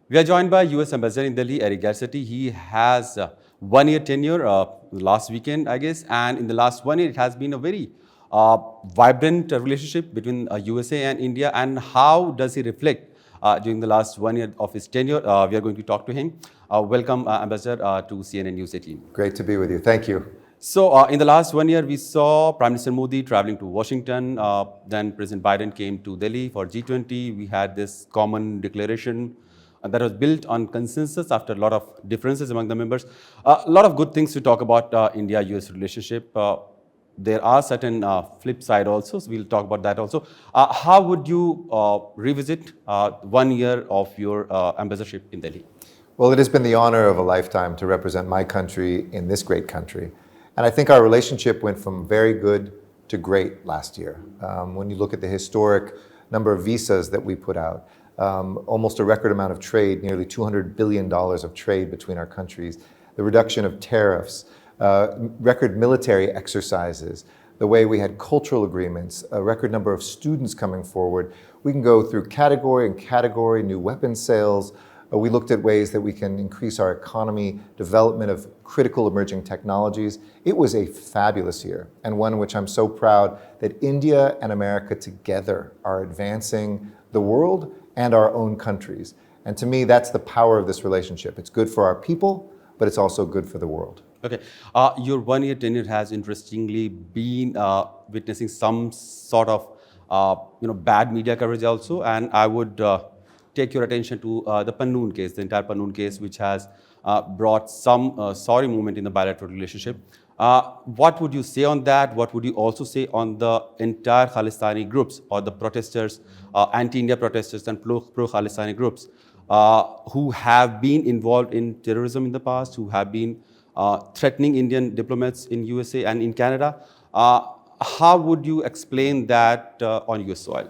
We are joined by US Ambassador in Delhi, Eric Garcetti. He has 1 year tenure last weekend, I guess, and in the last 1 year, it has been a very vibrant relationship between USA and India. And how does he reflect during the last 1 year of his tenure? We are going to talk to him. Welcome, Ambassador, to CNN News 18. Great to be with you. Thank you. So, in the last 1 year, we saw Prime Minister Modi traveling to Washington. Then President Biden came to Delhi for G20. We had this common declaration that was built on consensus after a lot of differences among the members. A lot of good things to talk about India-US relationship. There are certain flip side also, so we'll talk about that also. How would you revisit 1 year of your ambassadorship in Delhi? Well, it has been the honor of a lifetime to represent my country in this great country. And I think our relationship went from very good to great last year. When you look at the historic number of visas that we put out, almost a record amount of trade, nearly $200 billion of trade between our countries, the reduction of tariffs, record military exercises, the way we had cultural agreements, a record number of students coming forward. We can go through category and category, new weapons sales. We looked at ways that we can increase our economy, development of critical emerging technologies. It was a fabulous year, and one in which I'm so proud that India and America together are advancing the world and our own countries. And to me, that's the power of this relationship. It's good for our people, but it's also good for the world. Okay. Your 1 year tenure has interestingly been witnessing some sort of bad media coverage also, and I would take your attention to the Pannun case, the entire Pannun case, which has brought some sorry movement in the bilateral relationship. What would you say on that? What would you also say on the entire Khalistani groups or the protesters, anti-India protesters and pro-Khalistani groups who have been involved in terrorism in the past, who have been threatening Indian diplomats in USA and in Canada? How would you explain that on US soil?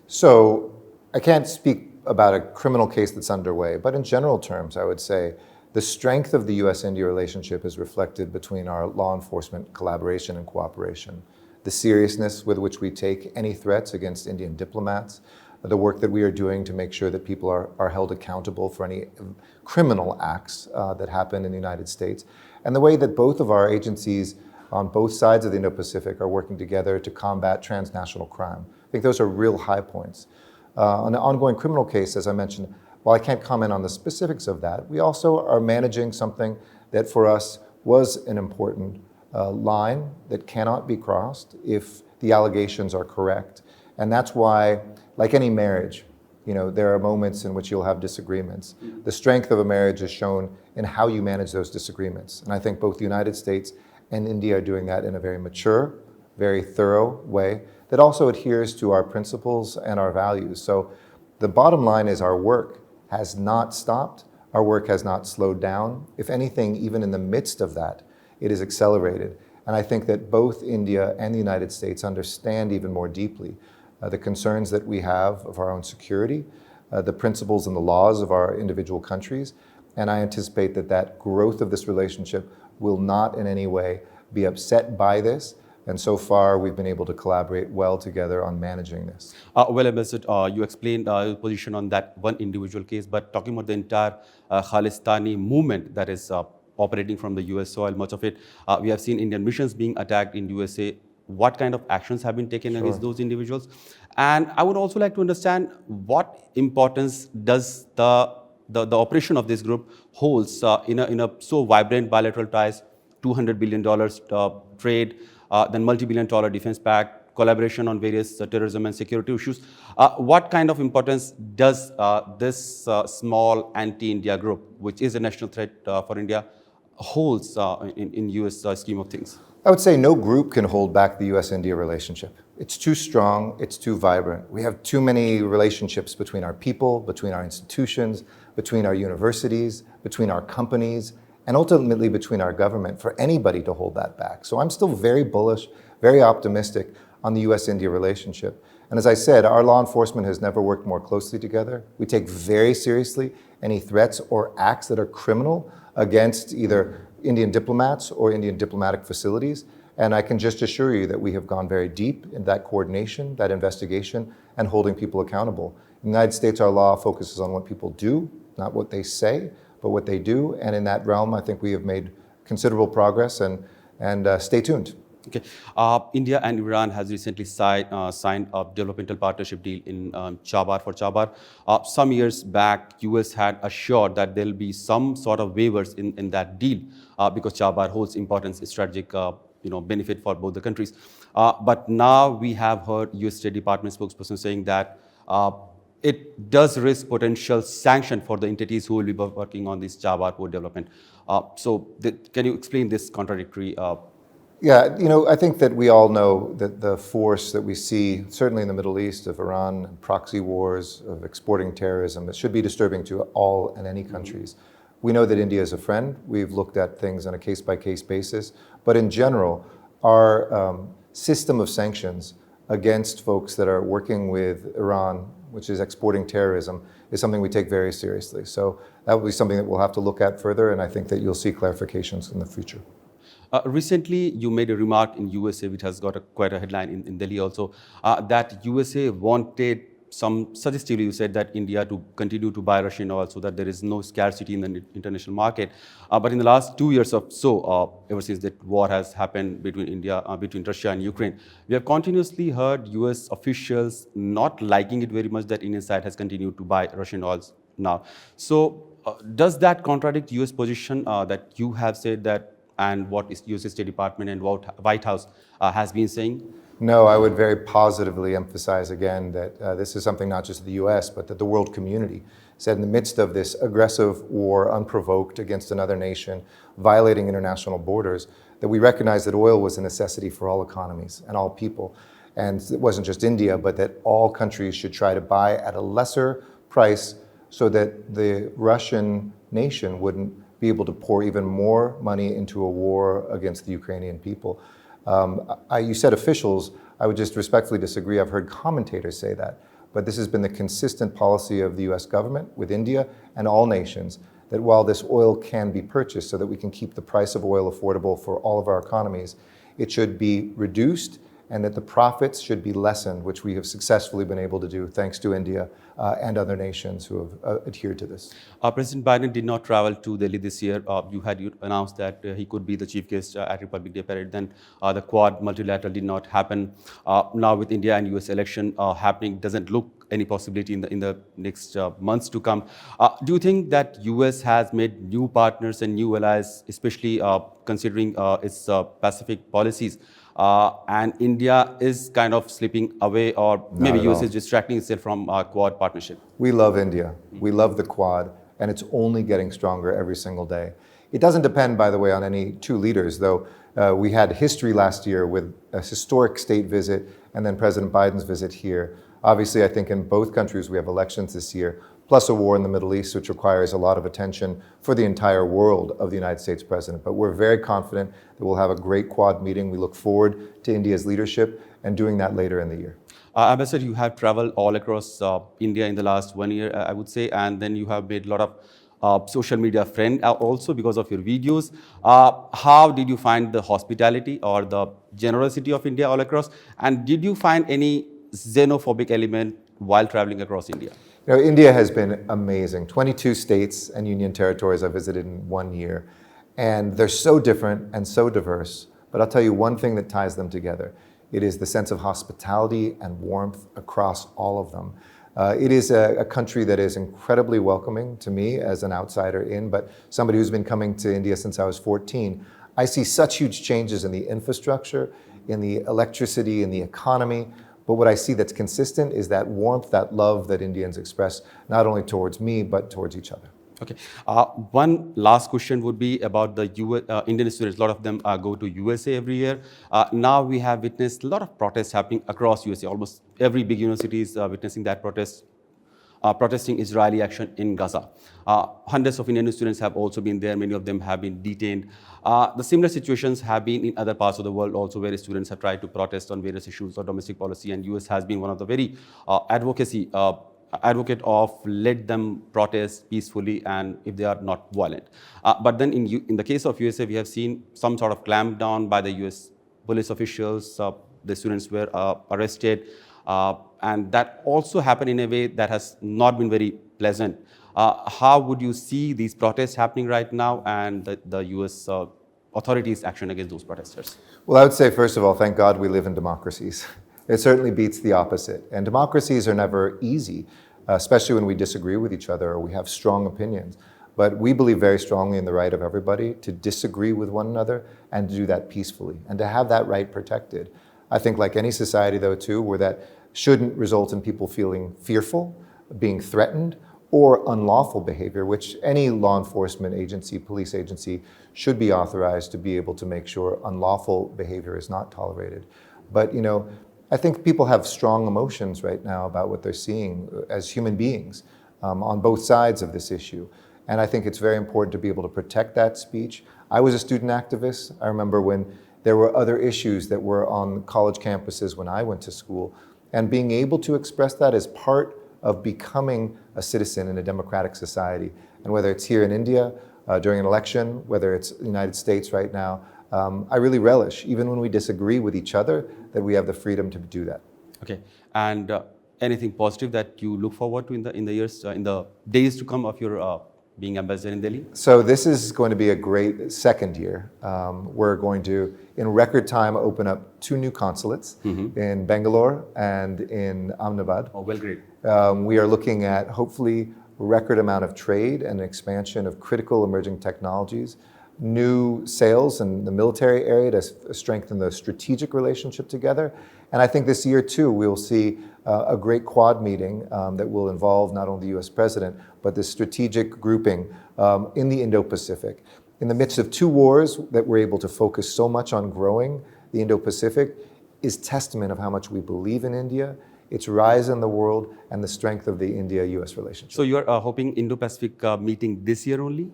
So I can't speak about a criminal case that's underway, but in general terms, I would say the strength of the US-India relationship is reflected between our law enforcement collaboration and cooperation, the seriousness with which we take any threats against Indian diplomats, the work that we are doing to make sure that people are held accountable for any criminal acts that happen in the United States, and the way that both of our agencies on both sides of the Indo-Pacific are working together to combat transnational crime. I think those are real high points. On the ongoing criminal case, as I mentioned, while I can't comment on the specifics of that, we also are managing something that for us was an important line that cannot be crossed if the allegations are correct. And that's why, like any marriage, there are moments in which you'll have disagreements. The strength of a marriage is shown in how you manage those disagreements. And I think both the United States and India are doing that in a very mature, very thorough way that also adheres to our principles and our values. So the bottom line is our work has not stopped. Our work has not slowed down. If anything, even in the midst of that, it is accelerated. And I think that both India and the United States understand even more deeply the concerns that we have of our own security, the principles and the laws of our individual countries. And I anticipate that growth of this relationship will not in any way be upset by this. And so far, we've been able to collaborate well together on managing this. Well, Ambassador, you explained your position on that one individual case, but talking about the entire Khalistani movement that is operating from the US soil, much of it, we have seen Indian missions being attacked in USA. What kind of actions have been taken against those individuals? And I would also like to understand what importance does the operation of this group holds in a so vibrant bilateral ties, $200 billion trade, then multi-billion-dollar defense pact, collaboration on various terrorism and security issues. What kind of importance does this small anti-India group, which is a national threat for India, holds in US scheme of things? I would say no group can hold back the US-India relationship. It's too strong, it's too vibrant. We have too many relationships between our people, between our institutions, between our universities, between our companies, and ultimately between our government for anybody to hold that back. So I'm still very bullish, very optimistic on the US-India relationship. And as I said, our law enforcement has never worked more closely together. We take very seriously any threats or acts that are criminal against either Indian diplomats or Indian diplomatic facilities. And I can just assure you that we have gone very deep in that coordination, that investigation, and holding people accountable. In the United States, our law focuses on what people do, not what they say, but what they do. And in that realm, I think we have made considerable progress, and stay tuned. Okay. India and Iran has recently signed a developmental partnership deal in Chabahar for Chabahar. Some years back, US had assured that there will be some sort of waivers in that deal because Chabahar holds important strategic benefit for both the countries. But now we have heard US State Department spokesperson saying that it does risk potential sanction for the entities who will be working on this Chabahar port development. Can you explain this contradictory? Yeah, I think that we all know that the force that we see, certainly in the Middle East, of Iran, proxy wars, of exporting terrorism, that should be disturbing to all and any countries. We know that India is a friend. We've looked at things on a case-by-case basis. But in general, our system of sanctions against folks that are working with Iran, which is exporting terrorism, is something we take very seriously. So that will be something that we'll have to look at further, and I think that you'll see clarifications in the future. Recently, you made a remark in USA, which has got quite a headline in Delhi also, that USA wanted suggestively you said that India to continue to buy Russian oil so that there is no scarcity in the international market. But in the last 2 years or so, ever since that war has happened between Russia and Ukraine, we have continuously heard US officials not liking it very much that Indian side has continued to buy Russian oils now. So does that contradict US position that you have said that, and what is US State Department and what White House has been saying? No, I would very positively emphasize again that this is something not just the US, but that the world community said in the midst of this aggressive war, unprovoked against another nation, violating international borders, that we recognize that oil was a necessity for all economies and all people. And it wasn't just India, but that all countries should try to buy at a lesser price so that the Russian nation wouldn't be able to pour even more money into a war against the Ukrainian people. You said officials. I would just respectfully disagree. I've heard commentators say that. But this has been the consistent policy of the US government with India and all nations, that while this oil can be purchased so that we can keep the price of oil affordable for all of our economies, it should be reduced and that the profits should be lessened, which we have successfully been able to do thanks to India and other nations who have adhered to this. President Biden did not travel to Delhi this year. You announced that he could be the chief guest at Republic Day parade. Then the Quad multilateral did not happen. Now with India and US election happening, doesn't look any possibility in the next months to come. Do you think that US has made new partners and new allies, especially considering its Pacific policies? And India is kind of slipping away, or maybe US is distracting itself from Quad partnership? We love India. We love the Quad, and it's only getting stronger every single day. It doesn't depend, by the way, on any two leaders, though. We had history last year with a historic state visit and then President Biden's visit here. Obviously, I think in both countries we have elections this year, plus a war in the Middle East, which requires a lot of attention for the entire world of the United States president. But we're very confident that we'll have a great Quad meeting. We look forward to India's leadership and doing that later in the year. Ambassador, you have traveled all across India in the last 1 year, I would say, and then you have made a lot of social media friends also because of your videos. How did you find the hospitality or the generosity of India all across? And did you find any xenophobic element while traveling across India? India has been amazing. 22 states and union territories I visited in 1 year. And they're so different and so diverse. But I'll tell you one thing that ties them together. It is the sense of hospitality and warmth across all of them. It is a country that is incredibly welcoming to me as an outsider in, but somebody who's been coming to India since I was 14. I see such huge changes in the infrastructure, in the electricity, in the economy. But what I see that's consistent is that warmth, that love that Indians express, not only towards me, but towards each other. Okay. One last question would be about the Indian students. A lot of them go to USA every year. Now we have witnessed a lot of protests happening across USA. Almost every big university is witnessing that protest. Protesting Israeli action in Gaza. Hundreds of Indian students have also been there. Many of them have been detained. The similar situations have been in other parts of the world also, where students have tried to protest on various issues or domestic policy, and US has been one of the very advocate of let them protest peacefully and if they are not violent. But then in the case of USA, we have seen some sort of clampdown by the US police officials. The students were arrested. And that also happened in a way that has not been very pleasant. How would you see these protests happening right now and the US authorities' action against those protesters? Well, I would say, first of all, thank God we live in democracies. It certainly beats the opposite. And democracies are never easy, especially when we disagree with each other or we have strong opinions. But we believe very strongly in the right of everybody to disagree with one another and to do that peacefully and to have that right protected. I think like any society, though, too, where that shouldn't result in people feeling fearful, being threatened, or unlawful behavior, which any law enforcement agency, police agency, should be authorized to be able to make sure unlawful behavior is not tolerated. But, you know, I think people have strong emotions right now about what they're seeing as human beings on both sides of this issue. And I think it's very important to be able to protect that speech. I was a student activist. I remember when there were other issues that were on college campuses when I went to school. And being able to express that as part of becoming a citizen in a democratic society. And whether it's here in India during an election, whether it's the United States right now, I really relish, even when we disagree with each other, that we have the freedom to do that. Okay, and anything positive that you look forward to in the days to come of your being ambassador in Delhi? So this is going to be a great second year. We're going to, in record time, open up 2 new consulates in Bangalore and in Ahmedabad. Oh, well, great. We are looking at, hopefully, a record amount of trade and expansion of critical emerging technologies, new sales in the military area to strengthen the strategic relationship together. And I think this year, too, we'll see a great QUAD meeting that will involve not only the US president, but the strategic grouping in the Indo-Pacific. In the midst of 2 wars that we're able to focus so much on growing the Indo-Pacific is testament of how much we believe in India, its rise in the world, and the strength of the India-US relationship. So you're hoping Indo-Pacific meeting this year only?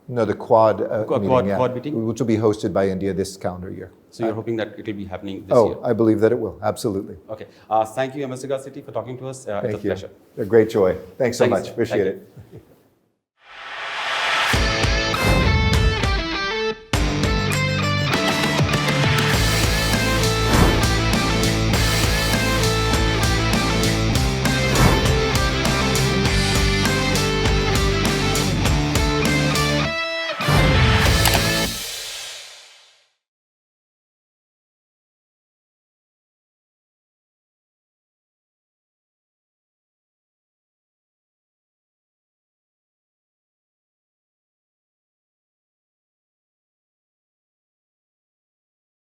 No, the QUAD meeting, yeah, QUAD meeting? Which will be hosted by India this calendar year. So you're hoping that it will be happening this year? Oh, I believe that it will, absolutely. Okay. Thank you, Ambassador Garcetti, for talking to us. It's a pleasure. A great joy. Thanks so Thanks. much. Appreciate Thank you. it.